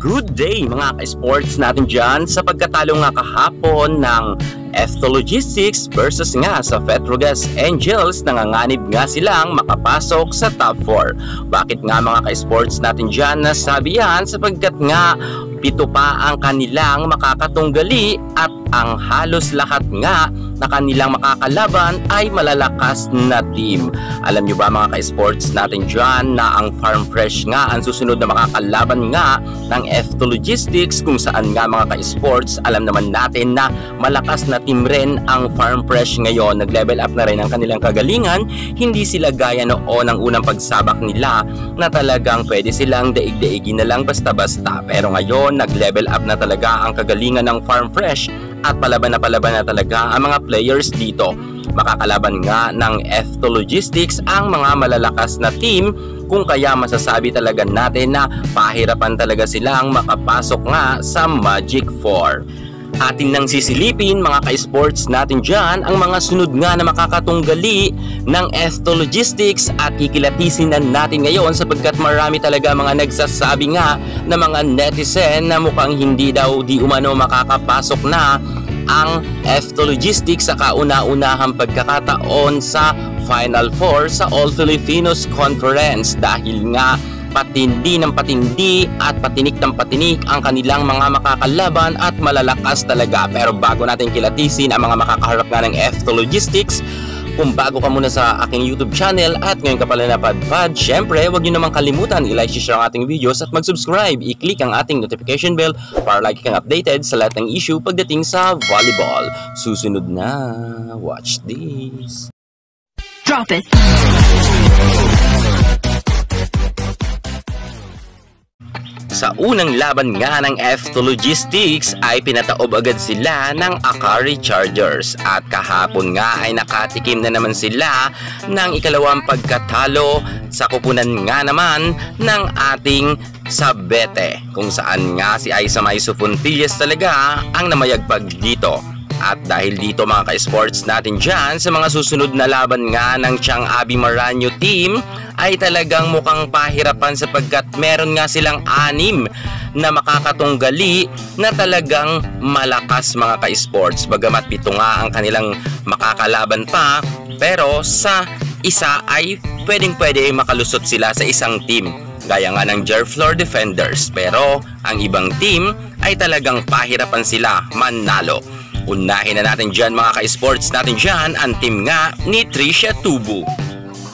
Good day mga ka-sports natin dyan sa pagkatalo nga kahapon ng F2 Logistics versus nga sa Petrogas Angels. Nanganganib nga silang makapasok sa top 4. Bakit nga mga ka-sports natin dyan nasabi yan? Sapagkat nga 7 pa ang kanilang makakatunggali at ang halos lahat nga na kanilang makakalaban ay malalakas na team. Alam nyo ba mga ka-sports natin dyan na ang Farm Fresh nga ang susunod na makakalaban nga ng F2 Logistics, kung saan nga mga ka-sports alam naman natin na malakas na team rin ang Farm Fresh ngayon. Nag-level up na rin ang kanilang kagalingan. Hindi sila gaya noon ng unang pagsabak nila na talagang pwede silang daig-daigin na lang basta-basta. Pero ngayon nag-level up na talaga ang kagalingan ng Farm Fresh at palaban na talaga ang mga players dito. Makakalaban nga ng F2 Logistics ang mga malalakas na team, kung kaya masasabi talaga natin na pahirapan talaga silang makapasok nga sa Magic 4. Atin nang sisilipin mga ka-sports natin dyan ang mga sunod nga na makakatunggali ng F2 Logistics at kikilatisin na natin ngayon, sapagkat marami talaga mga nagsasabi nga na mga netizen na mukhang hindi daw di umano makakapasok na ang F2 Logistics sa kauna-unahang pagkakataon sa Final Four sa All Filipinos Conference, dahil nga patindi ng patindi at patinik ng patinik ang kanilang mga makakalaban at malalakas talaga. Pero bago natin kilatisin ang mga makakaharap nga ng F2 Logistics, kung bago ka muna sa aking YouTube channel at ngayon ka pala napadpad, syempre huwag nyo naman kalimutan i-like, share ang ating videos at mag-subscribe. I-click ang ating notification bell para lagi kang updated sa lahat ng issue pagdating sa volleyball. Susunod na, watch this. Drop it! Sa unang laban nga ng F2 Logistics ay pinataob agad sila ng Akari Chargers, at kahapon nga ay nakatikim na naman sila ng ikalawang pagkatalo sa kupunan nga naman ng ating Sabete, kung saan nga si Aisa Maiso Puntillas talaga ang namayagpag dito. At dahil dito mga ka-sports natin dyan, sa mga susunod na laban nga ng Chang Abi Maranyo team ay talagang mukhang pahirapan, sapagkat meron nga silang 6 na makakatunggali na talagang malakas mga ka-sports. Bagamat 7 nga ang kanilang makakalaban pa, pero sa isa ay pwedeng-pwede makalusot sila sa isang team, gaya nga ng Jerflor Defenders. Pero ang ibang team ay talagang pahirapan sila manalo. Unahin na natin dyan mga ka-sports natin dyan ang team nga ni Trisha Tubu.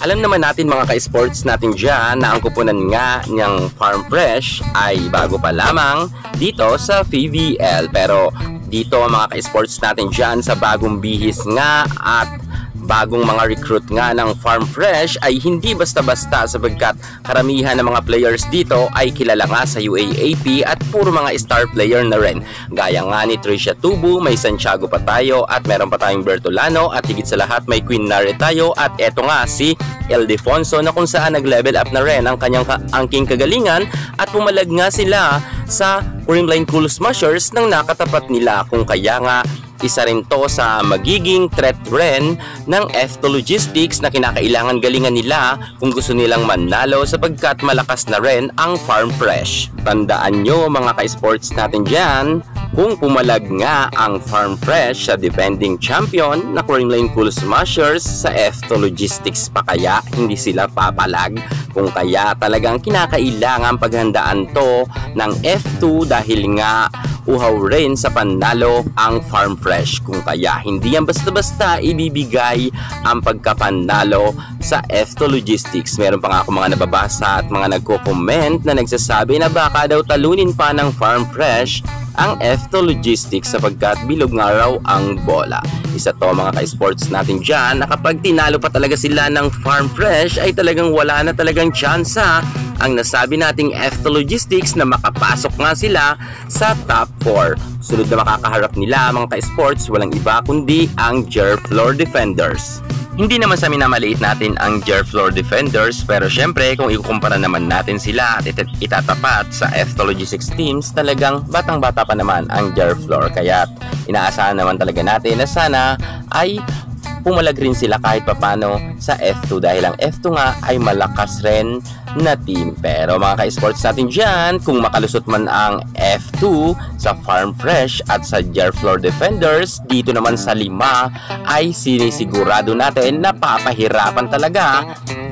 Alam naman natin mga ka-sports natin dyan na ang kupunan nga ng Farm Fresh ay bago pa lamang dito sa PVL. Pero dito mga ka-sports natin dyan sa bagong bihis nga at bagong mga recruit nga ng Farm Fresh ay hindi basta-basta, sapagkat karamihan ng mga players dito ay kilala nga sa UAAP at puro mga star player na rin. Gaya nga ni Trisha Tubu, may Santiago pa tayo at meron pa tayong Bertolano, at higit sa lahat may Queen Nare tayo, at eto nga si Ildefonso na kung saan nag-level up na rin ang kanyang angking kagalingan at pumalag nga sila sa Rimline Cool Smashers nang nakatapat nila, kung kaya nga isa rin to sa magiging threat rin ng F2 Logistics na kinakailangan galingan nila kung gusto nilang manalo, sapagkat malakas na rin ang Farm Fresh. Tandaan nyo mga ka-sports natin dyan, kung pumalag nga ang Farm Fresh sa defending champion na Rimline Cool Smashers, sa F2 Logistics pa kaya hindi sila papalag? Kung kaya talagang kinakailangan paghandaan to ng F2, dahil nga uhaw rin sa panalo ang Farm Fresh. Kung kaya hindi yan basta-basta ibibigay ang pagkapanalo sa F2 Logistics. Meron pa nga ako mga nababasa at mga nagko-comment na nagsasabi na baka daw talunin pa ng Farm Fresh ang F2 Logistics, sapagkat bilog nga raw ang bola. Isa to mga ka-sports natin dyan na kapag tinalo pa talaga sila ng Farm Fresh ay talagang wala na talagang tsansa ang nasabi nating F2 Logistics na makapasok nga sila sa top 4. Sunod na makakaharap nila mga ka-sports, walang iba kundi ang Jerflor Defenders. Hindi naman sa minamaliit natin ang Jerflor Defenders, pero syempre kung ikukumpara naman natin sila at itatapat sa F2 Logistics teams, talagang batang-bata pa naman ang Jerflor. Kaya inaasahan naman talaga natin na sana ay pumalag rin sila kahit papano sa F2 dahil ang F2 nga ay malakas rin na team. Pero mga ka-sports natin dyan, kung makalusot man ang F2 sa Farm Fresh at sa Jarflor Defenders, dito naman sa 5 ay sinisigurado natin na papahirapan talaga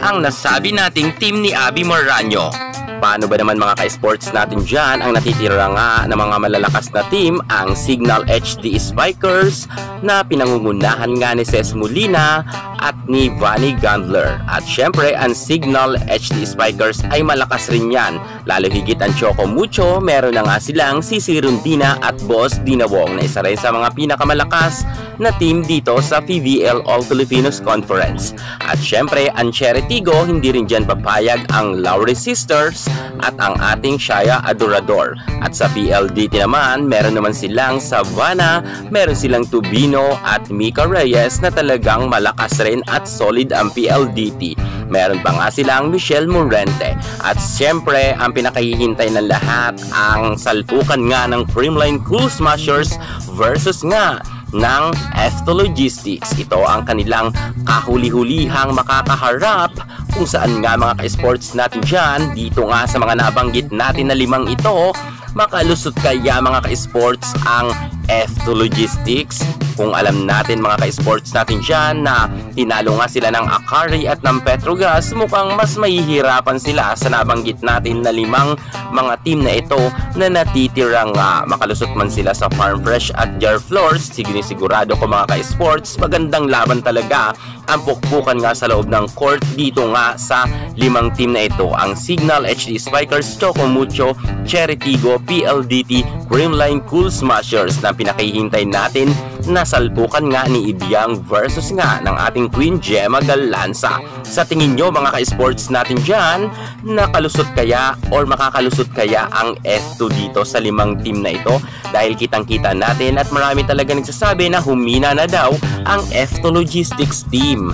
ang nasabi nating team ni Abby Maranyo. Paano ba naman mga ka-sports natin dyan? Ang natitira nga ng mga malalakas na team, ang Signal HD Spikers na pinangungunahan nga ni Ces Molina at ni Vanny Gandler. At syempre, ang Signal HD Spikers ay malakas rin yan. Lalo higit ang Choco Mucho, meron na nga silang si Rondina at Boss Dinawong na isa rin sa mga pinakamalakas na team dito sa PVL All Filipinos Conference. At syempre, ang Cheritigo, hindi rin dyan papayag ang Lowry Sisters at ang ating Shaya Adorador. At sa PLDT naman, meron naman silang Savannah, meron silang Tubino at Mika Reyes na talagang malakas rin at solid ang PLDT. Meron pa nga silang Michelle Morente. At siyempre, ang pinakahihintay ng lahat, ang salpukan nga ng Creamline Cool Smashers versus nga ng F2 Logistics. Ito ang kanilang kahuli-hulihang makakaharap kung saan nga mga ka-sports natin dyan, dito nga sa mga nabanggit natin na 5 ito, makalusot kaya mga ka-sports ang F2 Logistics. Kung alam natin mga ka-sports natin dyan na tinalo nga sila ng Akari at ng Petrogas, mukhang mas mahihirapan sila sa nabanggit natin na 5 mga team na ito na natitira nga. Makalusot man sila sa Farm Fresh at Jarflor, sigurado ko mga ka-sports, magandang laban talaga ang pukpukan nga sa loob ng court dito nga sa 5 team na ito. Ang Signal HD Spikers, Choco Mucho, Cheritigo, PLDT, Creamline Cool Smashers na pinakihintay natin na salpukan nga ni Ibiang versus nga ng ating Queen Gemma Galanza. Sa tingin nyo mga ka-sports natin dyan, nakalusot kaya or makakalusot kaya ang F2 dito sa 5 team na ito? Dahil kitang-kita natin at marami talaga nagsasabi na humina na daw ang F2 Logistics team.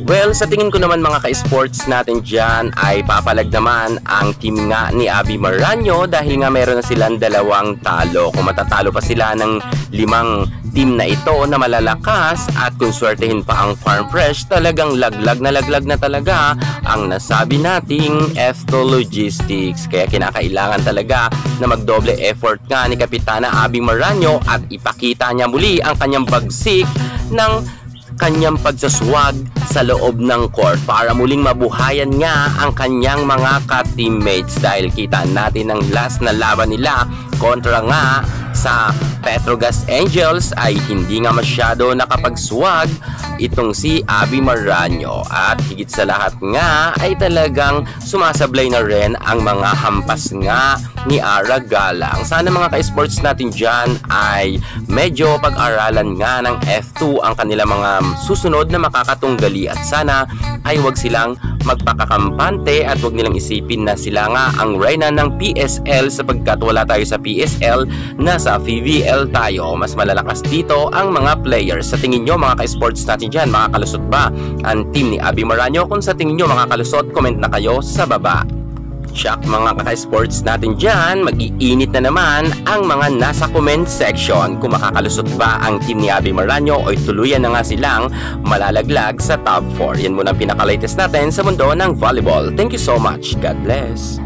Well, sa tingin ko naman mga ka-sports natin dyan ay papalag naman ang team nga ni Abby Maranyo dahil nga meron na silang 2 talo. Kung matatalo pa sila ng 5 team na ito na malalakas at kung swertehin pa ang Farm Fresh, talagang laglag na talaga ang nasabi nating F2 Logistics. Kaya kinakailangan talaga na magdoble effort nga ni Kapitana Abby Maranyo at ipakita niya muli ang kanyang bagsik ng kanyang pagsaswag sa loob ng court para muling mabuhayan nga ang kanyang mga ka-teammates dahil kita natin ang last na laban nila kontra nga sa Petrogas Angels ay hindi nga masyado nakapagswag itong si Abby Maranyo at higit sa lahat nga ay talagang sumasablay na rin ang mga hampas nga ni Ara Galang. Sana mga ka-sports natin dyan ay medyo pag-aralan nga ng F2 ang kanilang mga susunod na makakatunggali at sana ay wag silang magpakakampante at wag nilang isipin na sila nga ang reyna ng PSL sapagkat wala tayo sa PSL, nasa PVL tayo. Mas malalakas dito ang mga players. Sa tingin nyo mga ka-sports natin dyan, makakalusot ba ang team ni Abby Maranyo? Kung sa tingin nyo makakalusot, comment na kayo sa baba. Check mga ka-sports natin dyan, mag-iinit na naman ang mga nasa comment section kung makakalusot ba ang team ni Abby Maranyo o tuluyan na nga silang malalaglag sa top 4. Yan muna ang pinaka-latest natin sa mundo ng volleyball. Thank you so much. God bless.